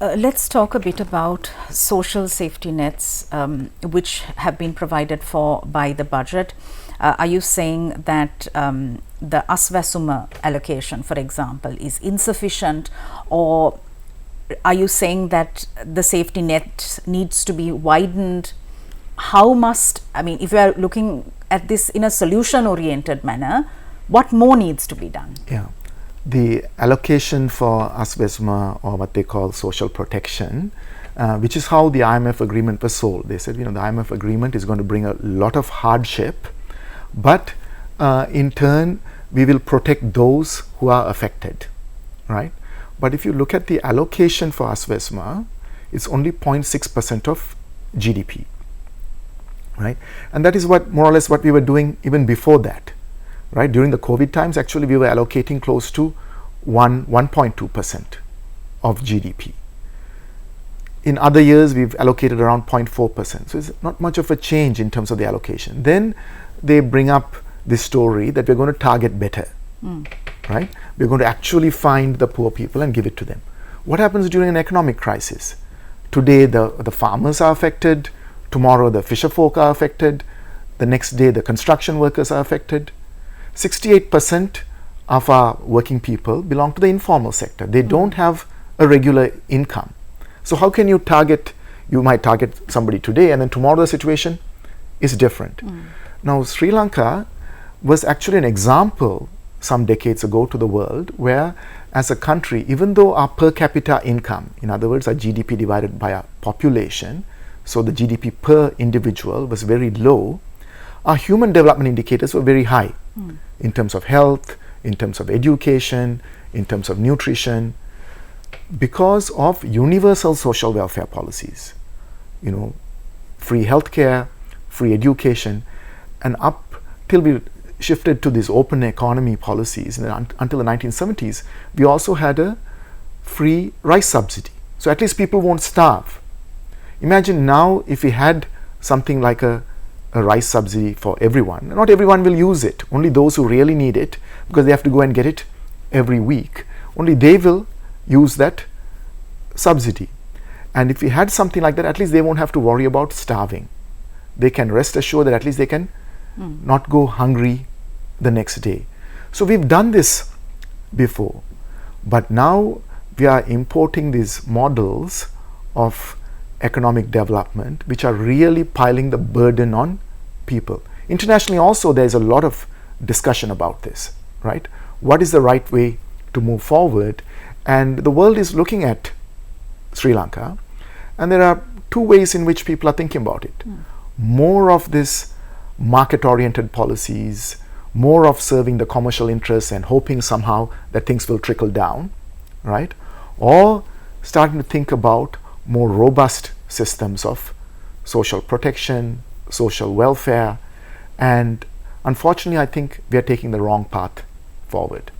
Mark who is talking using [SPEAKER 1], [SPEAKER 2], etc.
[SPEAKER 1] Let's talk a bit about social safety nets, which have been provided for by the budget. Are you saying that the Asvasuma allocation, for example, is insufficient, or are you saying that the safety net needs to be widened? If you are looking at this in a solution-oriented manner, what more needs to be done?
[SPEAKER 2] Yeah. The allocation for Asvasuma, or what they call social protection, which is how the IMF agreement was sold. They said, the IMF agreement is going to bring a lot of hardship, but in turn, we will protect those who are affected, right? But if you look at the allocation for Asvasuma, it's only 0.6% of GDP, right? And that is more or less what we were doing even before that. Right, during the COVID times, actually, we were allocating close to 1.2% of GDP. In other years, we've allocated around 0.4%. So it's not much of a change in terms of the allocation. Then they bring up this story that we're going to target better. Right? We're going to actually find the poor people and give it to them. What happens during an economic crisis? Today, the farmers are affected. Tomorrow, the fisher folk are affected. The next day, the construction workers are affected. 68% of our working people belong to the informal sector. They don't have a regular income. So how can you might target somebody today, and then tomorrow the situation is different. Now, Sri Lanka was actually an example some decades ago to the world where, as a country, even though our per capita income, in other words, our GDP divided by our population, so the GDP per individual was very low, our human development indicators were very high in terms of health, in terms of education, in terms of nutrition, because of universal social welfare policies. Free healthcare, free education, and up till we shifted to these open economy policies until the 1970s, we also had a free rice subsidy. So at least people won't starve. Imagine now if we had something like a rice subsidy for everyone. Not everyone will use it. Only those who really need it, because they have to go and get it every week, only they will use that subsidy. And if we had something like that, at least they won't have to worry about starving. They can rest assured that at least they can not go hungry the next day. So we've done this before, but now we are importing these models of economic development which are really piling the burden on people. Internationally also, there is a lot of discussion about this, right? What is the right way to move forward? And the world is looking at Sri Lanka, and there are two ways in which people are thinking about it. More of this market-oriented policies, more of serving the commercial interests and hoping somehow that things will trickle down, right? Or starting to think about more robust systems of social protection, social welfare, and unfortunately, I think we are taking the wrong path forward.